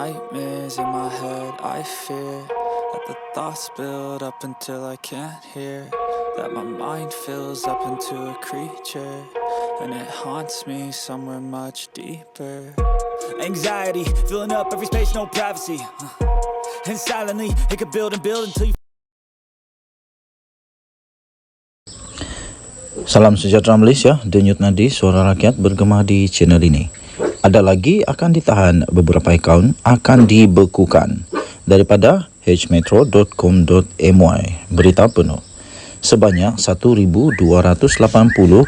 nightmares in my head, I fear that the thoughts build up until I can't hear, that my mind fills up into a creature, and it haunts me somewhere much deeper. Anxiety, filling up every space, no privacy, and silently, it could build and build until you... Salam sejahtera Malaysia, Denyut Nadi, suara rakyat bergema di channel ini. Ada lagi akan ditahan, beberapa akaun akan dibekukan. Daripada hmetro.com.my, berita penuh. Sebanyak 1,280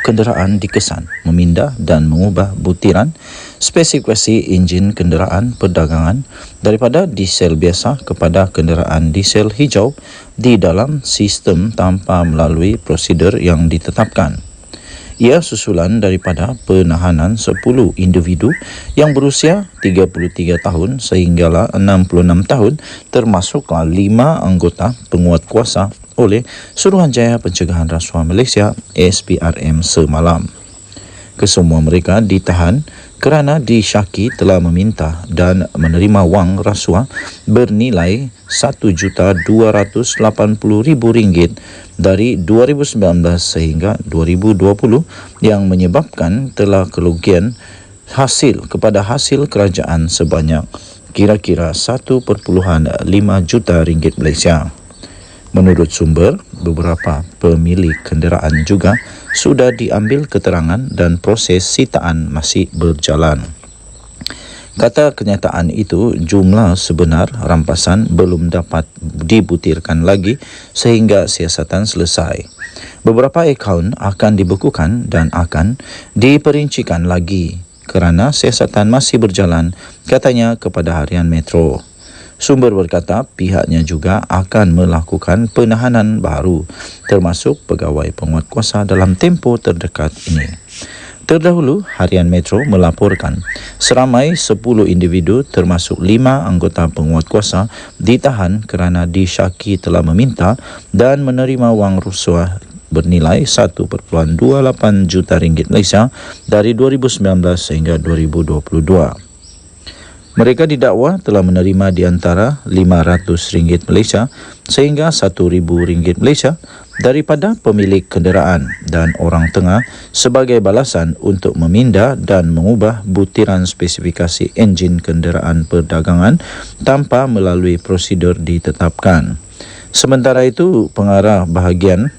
kenderaan dikesan memindah dan mengubah butiran spesifikasi enjin kenderaan perdagangan daripada diesel biasa kepada kenderaan diesel hijau di dalam sistem tanpa melalui prosedur yang ditetapkan. Ia susulan daripada penahanan 10 individu yang berusia 33 tahun sehinggalah 66 tahun, termasuklah 5 anggota penguatkuasa oleh Suruhanjaya Pencegahan Rasuah Malaysia SPRM semalam. Kesemua mereka ditahan kerana disyaki telah meminta dan menerima wang rasuah bernilai RM1,280,000 dari 2019 sehingga 2020 yang menyebabkan telah kerugian hasil kepada hasil kerajaan sebanyak kira-kira 1.5 juta ringgit Malaysia. Menurut sumber, beberapa pemilik kenderaan juga sudah diambil keterangan dan proses sitaan masih berjalan. Kata kenyataan itu, jumlah sebenar rampasan belum dapat dibutirkan lagi sehingga siasatan selesai. Beberapa akaun akan dibekukan dan akan diperincikan lagi kerana siasatan masih berjalan, katanya kepada Harian Metro. Sumber berkata pihaknya juga akan melakukan penahanan baru termasuk pegawai penguatkuasa dalam tempoh terdekat ini. Terdahulu, Harian Metro melaporkan seramai 10 individu termasuk 5 anggota penguatkuasa ditahan kerana disyaki telah meminta dan menerima wang rasuah bernilai 1.28 juta ringgit Malaysia dari 2019 sehingga 2022. Mereka didakwa telah menerima di antara RM500 Malaysia sehingga RM1,000 Malaysia daripada pemilik kenderaan dan orang tengah sebagai balasan untuk memindah dan mengubah butiran spesifikasi enjin kenderaan perdagangan tanpa melalui prosedur ditetapkan. Sementara itu, pengarah bahagian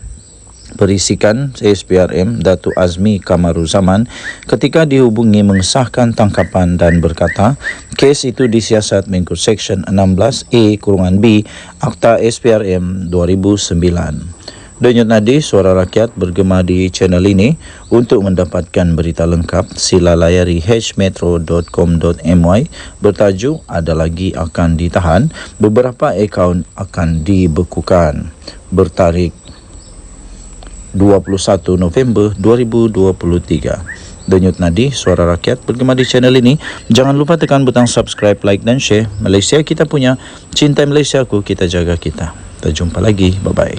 Perisikan SPRM Datuk Azmi Kamaruzaman ketika dihubungi mengesahkan tangkapan dan berkata kes itu disiasat mengikut Seksyen 16A-B Akta SPRM 2009. Denyut Nadi, suara rakyat bergema di channel ini. Untuk mendapatkan berita lengkap, sila layari hmetro.com.my bertajuk ada lagi akan ditahan, beberapa akaun akan dibekukan. Bertarikh 21 November 2023. Denyut Nadi, suara rakyat bergema di channel ini. Jangan lupa tekan butang subscribe, like dan share. Malaysia kita punya, cinta Malaysia ku, kita jaga kita. Kita jumpa lagi, bye-bye.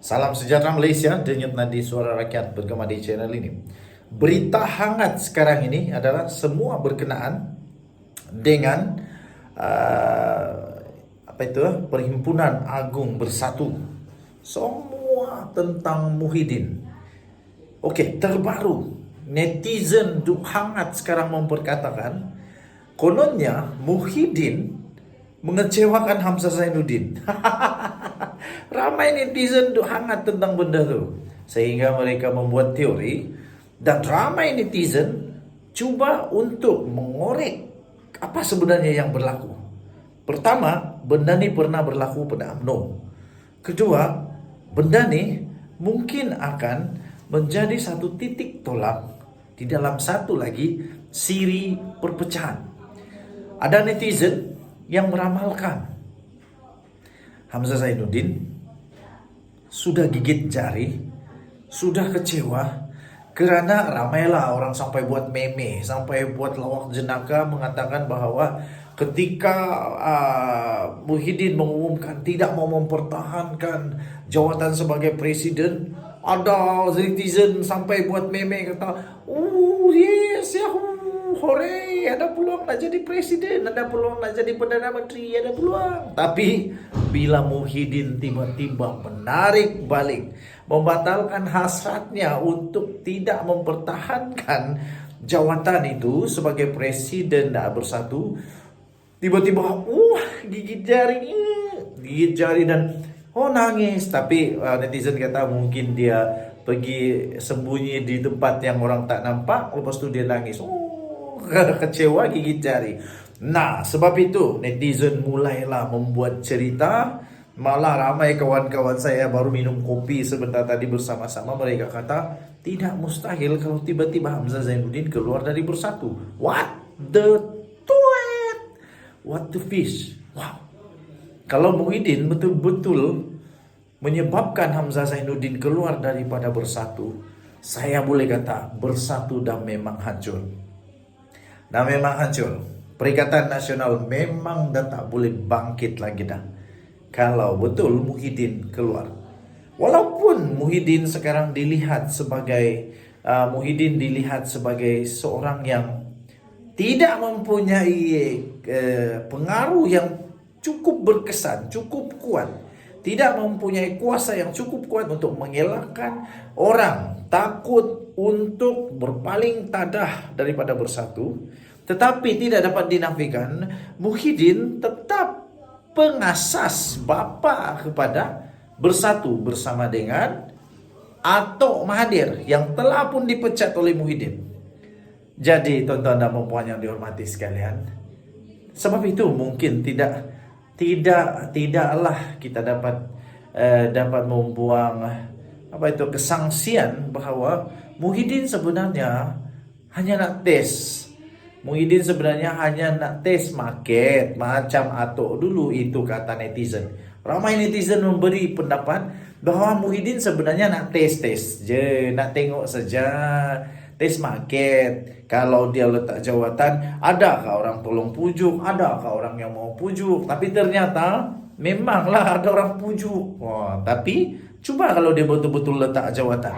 Salam sejahtera Malaysia, Denyut Nadi, suara rakyat bergema di channel ini. Berita hangat sekarang ini adalah semua berkenaan dengan Perhimpunan Agung Bersatu. Semua tentang Muhyiddin. Okey, terbaru netizen hangat sekarang memperkatakan kononnya Muhyiddin mengecewakan Hamzah Zainuddin. Ramai netizen hangat tentang benda tu, sehingga mereka membuat teori dan ramai netizen cuba untuk mengorek apa sebenarnya yang berlaku. Pertama, benda ni pernah berlaku pada UMNO. Kedua, benda ni mungkin akan menjadi satu titik tolak di dalam satu lagi siri perpecahan. Ada netizen yang meramalkan Hamzah Zainuddin sudah gigit jari, sudah kecewa kerana ramailah orang sampai buat meme, sampai buat lawak jenaka mengatakan bahawa ketika Muhyiddin mengumumkan tidak mau mempertahankan jawatan sebagai presiden, ada netizen sampai buat meme kata, "Oh yes, yahoo, ada peluang nak jadi presiden, ada peluang nak jadi Perdana Menteri, ada peluang. Tapi bila Muhyiddin tiba-tiba menarik balik, membatalkan hasratnya untuk tidak mempertahankan jawatan itu sebagai presiden Bersatu, tiba-tiba gigit jari dan nangis. Tapi netizen kata mungkin dia pergi sembunyi di tempat yang orang tak nampak, lepas tu dia nangis. Kecewa gigit jari. Nah, sebab itu netizen mulailah membuat cerita. Malah ramai kawan-kawan saya baru minum kopi sebentar tadi bersama-sama, mereka kata tidak mustahil kalau tiba-tiba Hamzah Zainuddin keluar dari Bersatu. What the tweet? What the fish? Wow. Kalau Muhyiddin betul-betul menyebabkan Hamzah Zainuddin keluar daripada Bersatu, saya boleh kata Bersatu dah memang hancur. Dah memang hancur. Perikatan Nasional memang dah tak boleh bangkit lagi dah, kalau betul Muhyiddin keluar. Walaupun Muhyiddin sekarang dilihat sebagai seorang yang tidak mempunyai pengaruh yang cukup berkesan, cukup kuat, tidak mempunyai kuasa yang cukup kuat untuk mengelakkan orang takut untuk berpaling tadah daripada Bersatu. Tetapi tidak dapat dinafikan, Muhyiddin tetap pengasas bapa kepada Bersatu bersama dengan Atok Mahathir yang telah pun dipecat oleh Muhyiddin. Jadi tuan-tuan dan puan yang dihormati sekalian, sebab itu mungkin tidaklah kita dapat membuang kesangsian bahawa Muhyiddin sebenarnya hanya nak tes. Muhyiddin sebenarnya hanya nak tes market macam Atok dulu, itu kata netizen. Ramai netizen memberi pendapat bahawa Muhyiddin sebenarnya nak tes je, nak tengok saja, tes market. Kalau dia letak jawatan, adakah orang tolong pujuk, adakah orang yang mau pujuk. Tapi ternyata memanglah ada orang pujuk. Tapi cuba kalau dia betul-betul letak jawatan,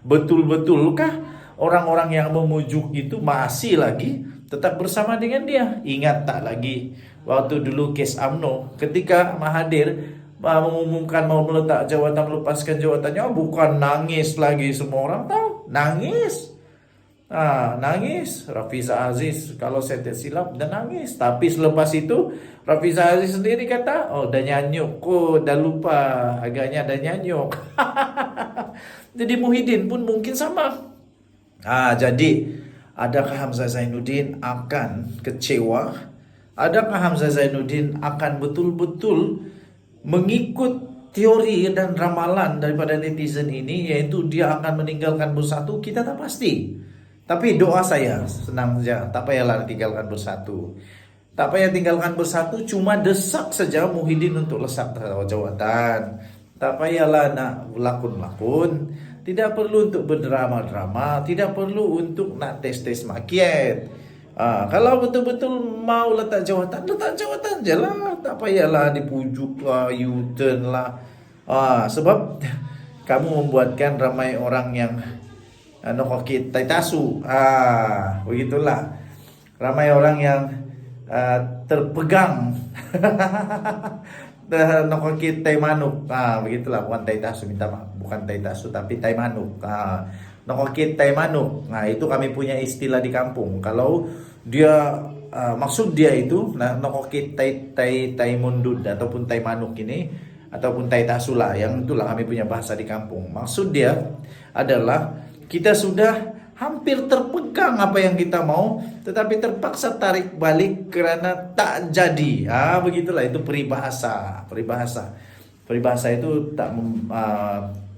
betul-betulkah orang-orang yang memujuk itu masih lagi tetap bersama dengan dia? Ingat tak lagi waktu dulu kes UMNO, ketika Mahathir mengumumkan mau meletak jawatan, melepaskan jawatannya, bukan nangis lagi, semua orang tahu, nangis. Nangis Rafiza Aziz, kalau saya tidak silap, dan nangis. Tapi selepas itu Rafiza Aziz sendiri kata, dah nyanyuk, dah lupa, agaknya dah nyanyuk. Jadi Muhyiddin pun mungkin sama. Jadi adakah Hamzah Zainuddin akan kecewa? Adakah Hamzah Zainuddin akan betul-betul mengikut teori dan ramalan daripada netizen ini, yaitu dia akan meninggalkan Bersatu? Kita tak pasti. Tapi doa saya senang saja, tak payahlah tinggalkan Bersatu. Tak payah tinggalkan Bersatu, cuma desak saja Muhyiddin untuk lesak jawatan. Tak payahlah nak lakon-lakon. Tidak perlu untuk berdrama-drama, tidak perlu untuk nak tes-tes market. Kalau betul-betul mau letak jawatan je lah. Tak payahlah dipujuk lah, U-turn lah. Sebab kamu membuatkan ramai orang yang nokokit taitasu. Begitulah. Ramai orang yang terpegang nokokit tai manuk. Begitulah, bukan taitasu, minta maaf, bukan taitasu tapi tai manuk. Nokokit tai manuk. Itu kami punya istilah di kampung. Kalau dia maksud dia itu nokokit tai mundut ataupun tai manuk ini, ataupun taitasu lah, yang itulah kami punya bahasa di kampung. Maksud dia adalah kita sudah hampir terpegang apa yang kita mau, tetapi terpaksa tarik balik kerana tak jadi. Begitulah, itu peribahasa. Peribahasa itu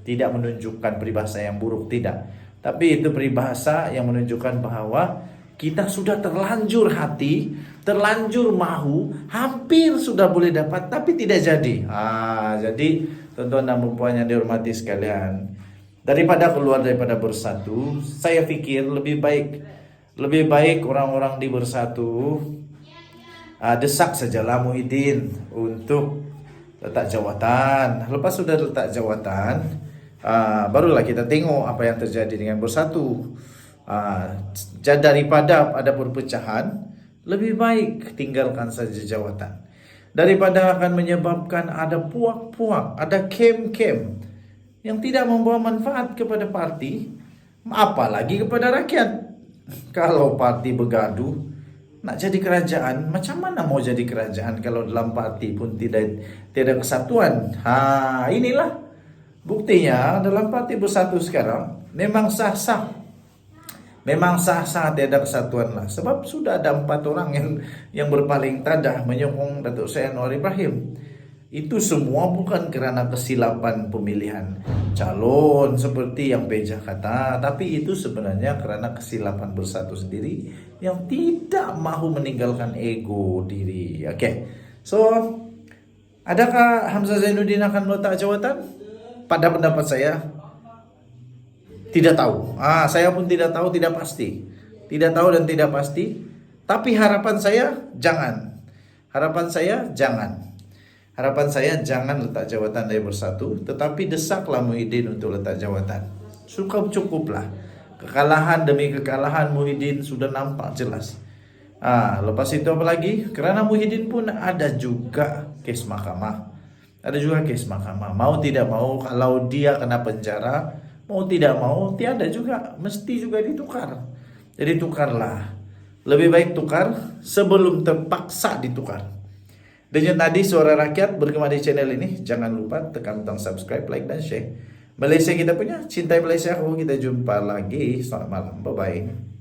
tidak menunjukkan peribahasa yang buruk, tidak. Tapi itu peribahasa yang menunjukkan bahawa kita sudah terlanjur hati, terlanjur mahu, hampir sudah boleh dapat, tapi tidak jadi. Jadi tuan-tuan dan puan yang dihormati sekalian, daripada keluar daripada Bersatu, saya fikir lebih baik orang-orang di Bersatu desak sajalah Muhyiddin untuk letak jawatan. Lepas sudah letak jawatan, barulah kita tengok apa yang terjadi dengan Bersatu. Daripada ada perpecahan, lebih baik tinggalkan saja jawatan. Daripada akan menyebabkan ada puak-puak, ada kem-kem yang tidak membawa manfaat kepada parti, apalagi kepada rakyat. Kalau parti bergaduh, nak jadi kerajaan, macam mana mau jadi kerajaan kalau dalam parti pun tidak kesatuan? Inilah buktinya dalam parti bersatu sekarang memang sah-sah. Memang sah-sah tiada kesatuan lah. Sebab sudah ada 4 orang yang berpaling tadah menyokong Datuk Seri Anwar Ibrahim. Itu semua bukan kerana kesilapan pemilihan calon seperti yang Beja kata, tapi itu sebenarnya kerana kesilapan bersatu sendiri yang tidak mahu meninggalkan ego diri. So adakah Hamzah Zainuddin akan meletak jawatan? Pada pendapat saya, tidak tahu. Saya pun tidak tahu, tidak pasti. Tidak tahu dan tidak pasti. Tapi harapan saya jangan. Harapan saya jangan letak jawatan dari Bersatu, tetapi desaklah Muhyiddin untuk letak jawatan. Cukuplah. Kekalahan demi kekalahan Muhyiddin sudah nampak jelas. Lepas itu apa lagi? Kerana Muhyiddin pun ada juga kes mahkamah. Mau tidak mau, kalau dia kena penjara, mau tidak mau, tiada juga, mesti juga ditukar. Jadi tukarlah. Lebih baik tukar sebelum terpaksa ditukar. Dengan tadi Suara Rakyat bergema di channel ini. Jangan lupa tekan butang subscribe, like dan share. Malaysia kita punya, cintai Malaysia. Kita jumpa lagi. Selamat malam. Bye-bye.